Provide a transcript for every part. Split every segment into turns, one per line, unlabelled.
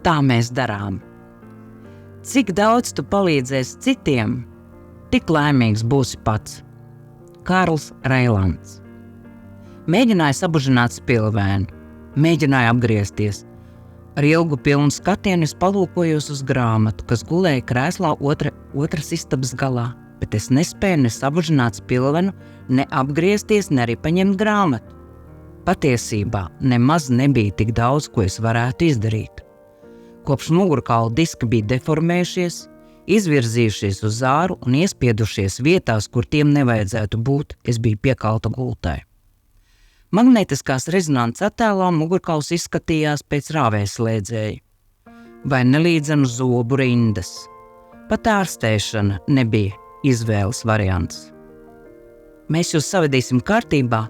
tā mēs darām. Cik daudz tu palīdzēsi citiem, tik laimīgs būsi pats. Kārls Reilands. Mēģināju sabužināt spilvēnu, mēģināju apgriezties. Ar ilgu pilnu skatienu es palūkojos uz grāmatu, kas gulēja krēslā otras istabas galā, bet es nespēju ne sabužināt spilvenu, ne apgriezties, ne arī paņemt grāmatu. Patiesībā nemaz nebija tik daudz, ko es varētu izdarīt. Kopš mugurkaula diski bija deformējušies, izvirzījušies uz āru un iespiedušies vietās, kur tiem nevajadzētu būt, es biju piekalta gultai. Magnētiskās rezonances attēlā mugurkauls izskatījās pēc rāvējslēdzēja vai nelīdzenu zobu rindas. Pat ārstēšana nebija izvēles variants. Mēs jūs savedīsim kārtībā,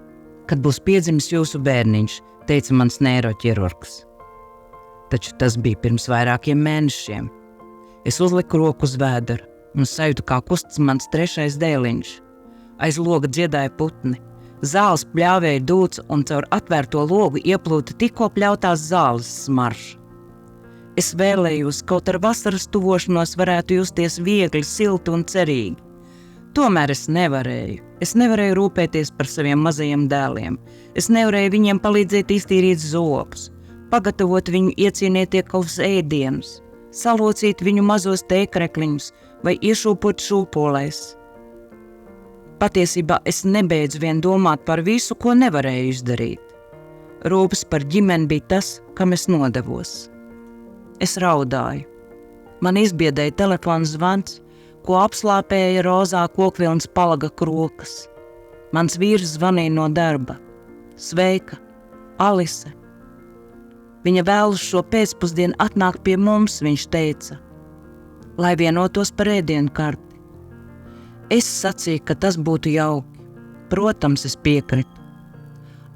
kad būs piedzimis jūsu bērniņš, teica mans neiroķirurgs. Taču tas bija pirms vairākiem mēnešiem. Es uzliku roku uz vēdera un sajūtu, kā kustas mans 3. dēliņš. Aiz loga dziedāja putni. Zāles pļāvēja dūts un caur atvērto logu ieplūta tikko pļautās zāles smarša. Es vēlējos, kaut ar vasaras tuvošanos varētu justies viegli, silti un cerīgi. Tomēr es nevarēju. Es nevarēju rūpēties par saviem mazajiem dēliem. Es nevarēju viņiem palīdzēt iztīrīt zobus, pagatavot viņu iecienītiekovus ēdienus, salocīt viņu mazos tēkrekliņus vai iešūpot šūpolēs. Patiesībā es nebeidzu vien domāt par visu, ko nevarēju izdarīt. Rūpes par ģimeni bija tas, kam es nodevos. Es raudāju. Man izbiedēja telefona zvans, ko apslāpēja rozā kokvilnas palaga krokas. Mans vīrs zvanīja no darba. Sveika, Alise. Viņa vēlas šo pēcpusdienu atnākt pie mums, viņš teica, lai vienotos par ēdienu karti. Es sacīju, ka tas būtu jauki. Protams, es piekritu.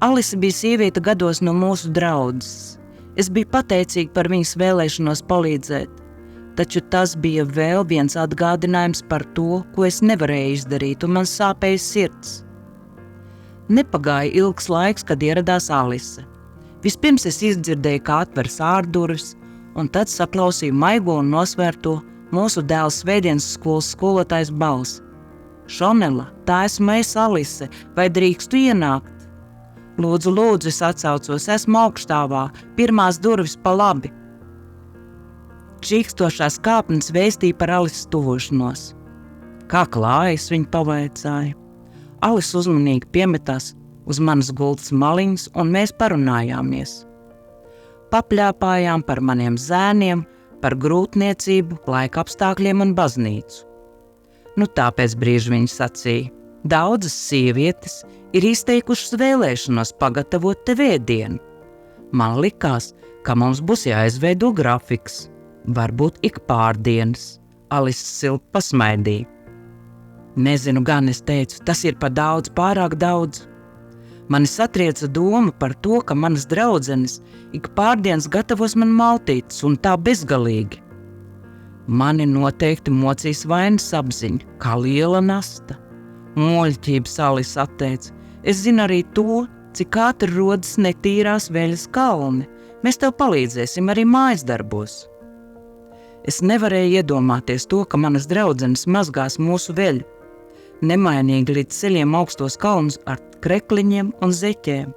Alise bija sieviete gados no mūsu draudzes. Es biju pateicīga par viņas vēlēšanos palīdzēt, taču tas bija vēl viens atgādinājums par to, ko es nevarēju izdarīt, un man sāpēja sirds. Nepagāja ilgs laiks, kad ieradās Alise. Vispirms es izdzirdēju, kā atveras ārdurvis, un tad saklausīju maigo un nosvērto mūsu dēla svētdienas skolas skolotājas balsi. Šonela, tā esmu es, Alise, vai drīkstu ienākt? Lūdzu, es atsaucos, esmu augstāvā, pirmās durvis pa labi. Čīkstošās kāpnes vēstīja par Alises tuvošanos. Kā klājas, viņa pavaicāja. Alise uzmanīgi piemetās uz manas gultas maliņas, un mēs parunājāmies. Papļāpājām par maniem zēniem, par grūtniecību, laika apstākļiem un baznīcu. Nu tāpēc brīži viņa sacīja, daudzas sievietes ir izteikušas vēlēšanos pagatavot tev ēdienu. Man likās, ka mums būs jāizveido grafiks, varbūt ik pārdienas. Alise silti pasmaidīja. Nezinu gan, es teicu, tas ir par daudz, pārāk daudz. Mani satrieca doma par to, ka manas draudzenes ik pārdienas gatavos man maltītes un tā bezgalīgi. Mani noteikti mocīs vainas apziņa, kā liela nasta. Muļķības Alise atteica. Es zinu arī to, cik ātri rodas netīrās veļas kalni. Mēs tev palīdzēsim arī mājas darbos. Es nevarēju iedomāties to, ka manas draudzenes mazgās mūsu veļu. Nemainīgi līdz ceļiem augstos kalnus ar krekliņiem un zeķēm.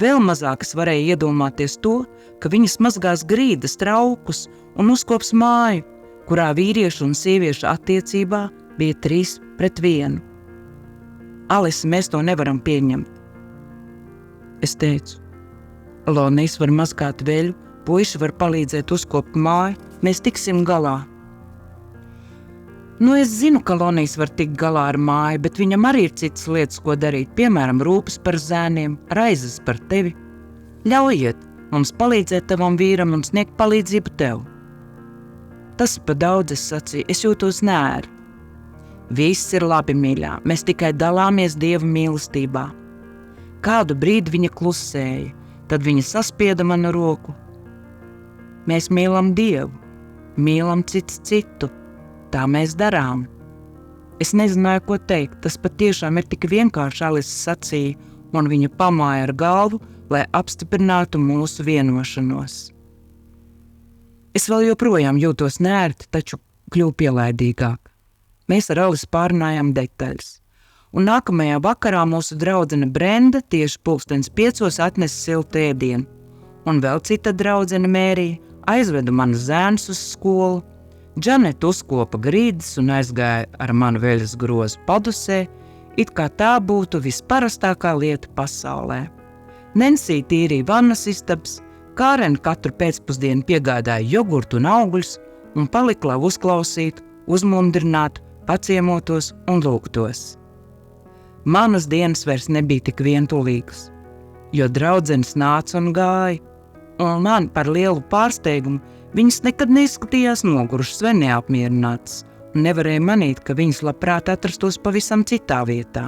Vēl mazāk es varēju iedomāties to, ka viņas mazgās grīdas, traukus un uzkops māju, kurā vīriešu un sieviešu attiecībā bija 3-1. Alise, mēs to nevaram pieņemt. Es teicu, Lonijs var mazgāt veļu, puiši var palīdzēt uzkopt māju, mēs tiksim galā. Nu, es zinu, ka Lonijs var tikt galā ar māju, bet viņam arī ir citas lietas, ko darīt, piemēram, rūpes par zēniem, raizes par tevi. Ļaujiet mums palīdzēt tavam vīram un sniegt palīdzību tev. Tas pa daudz, es sacīju, es jūtos nēri. Viss ir labi, mīļā, mēs tikai dalāmies Dieva mīlestībā. Kādu brīdi viņa klusēja, tad viņa saspieda manu roku. Mēs mīlam Dievu, mīlam cits citu, tā mēs darām. Es nezināju, ko teikt, tas patiešām ir tik vienkārši, Alise sacīja, un viņa pamāja ar galvu, lai apstiprinātu mūsu vienošanos. Es vēl joprojām jūtos nērti, taču kļuvu pielaidīgāk. Mēs ar Alisu pārunājām detaļas. Un nākamajā vakarā mūsu draudzene Brenda tieši 5:30 atnesa siltu ēdienu. Un vēl cita draudzene Mērija aizveda manus zēnus uz skolu. Džaneta uzkopa grīdas un aizgāja ar manu veļas grozu padusē, it kā tā būtu visparastākā lieta pasaulē. Nensī tīrīja vannas istabas, Kāren katru pēcpusdienu piegādāja jogurtu un augļus un palika, lai uzklausītu, uzmundrinātu, paciemotos un lūgtos. Manas dienas vairs nebija tik vientulīgas, jo draudzenes nāca un gāja, un man par lielu pārsteigumu viņas nekad neizskatījās nogurušas vai neapmierinātas, un nevarēja manīt, ka viņas labprāt atrastos pavisam citā vietā.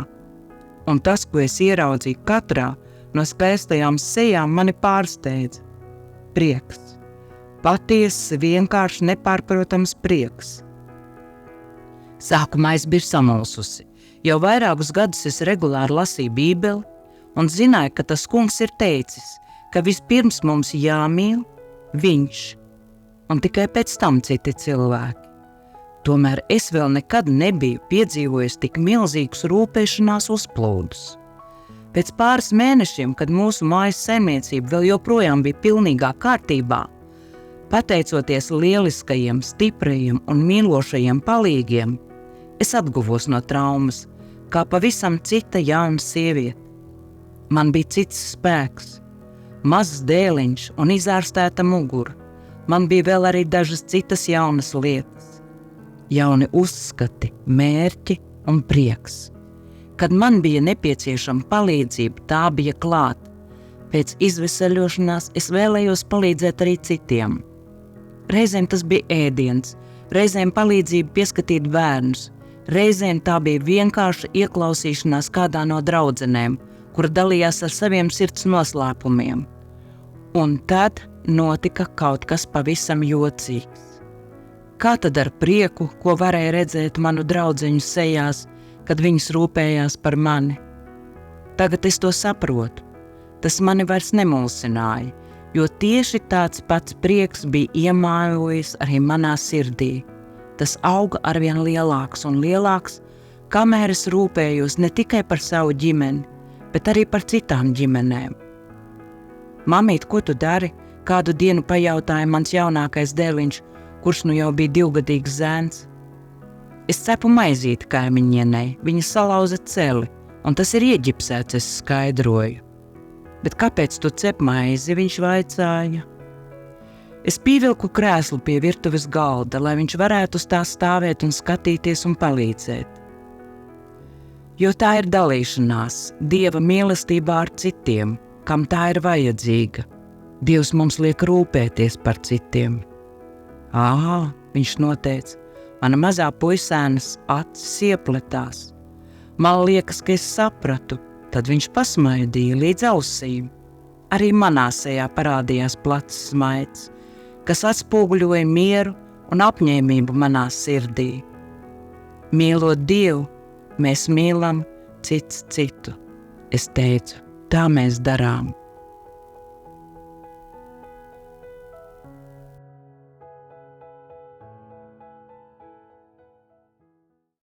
Un tas, ko es ieraudzīju katrā no skaistajām sejām, mani pārsteidza. Prieks. Patiesi, vienkārši nepārprotams prieks. Sākumā es biju samulsusi. Jau vairākus gadus es regulāri lasīju Bībeli un zināju, ka tas kungs ir teicis, ka vispirms mums jāmīl viņš un tikai pēc tam citi cilvēki. Tomēr es vēl nekad nebiju piedzīvojis tik milzīgus rūpēšanās uzplūdus. Pēc pāris mēnešiem, kad mūsu mājas saimniecība vēl joprojām bija pilnīgā kārtībā, pateicoties lieliskajiem, stiprajiem un mīlošajiem palīgiem, es atguvos no traumas, kā pavisam cita jauna sieviete. Man bija cits spēks, mazs dēliņš un izārstēta mugura. Man bija vēl arī dažas citas jaunas lietas, jauni uzskati, mērķi un prieks. Kad man bija nepieciešama palīdzība, tā bija klāta. Pēc izveseļošanās es vēlējos palīdzēt arī citiem. Reizēm tas bija ēdiens, reizēm palīdzība pieskatīt bērnus, reizēm tā bija vienkārša ieklausīšanās kādā no draudzenēm, kura dalījās ar saviem sirds noslēpumiem. Un tad notika kaut kas pavisam jocīgs. Kā tad ar prieku, ko varēja redzēt manu draudzeņu sejās, kad viņas rūpējās par mani? Tagad es to saprotu. Tas mani vairs nemulsināja, jo tieši tāds pats prieks bija iemājojis arī manā sirdī. Tas auga arvien lielāks un lielāks, kamēr es rūpējos ne tikai par savu ģimeni, bet arī par citām ģimenēm. Mamīt, ko tu dari? Kādu dienu pajautāja mans jaunākais dēliņš, kurš nu jau bija 2-gadīgs zēns. Es cepu maizīti kaimiņienei, viņa salauza celi, un tas ir ieģipsēts, es skaidroju. Bet kāpēc tu cep maizi, viņš vaicāja. Es pievilku krēslu pie virtuves galda, lai viņš varētu uz tā stāvēt un skatīties un palīdzēt. Jo tā ir dalīšanās, Dieva mīlestībā ar citiem, kam tā ir vajadzīga. Dievs mums liek rūpēties par citiem. Viņš noteica. Mana mazā puisēnas acis iepletās. Man liekas, ka es sapratu, tad viņš pasmaidīja līdz ausīm. Arī manā sejā parādījās plats smaids, kas atspoguļoja mieru un apņēmību manā sirdī. Mīlot Dievu, mēs mīlam cits citu. Es teicu, tā mēs darām.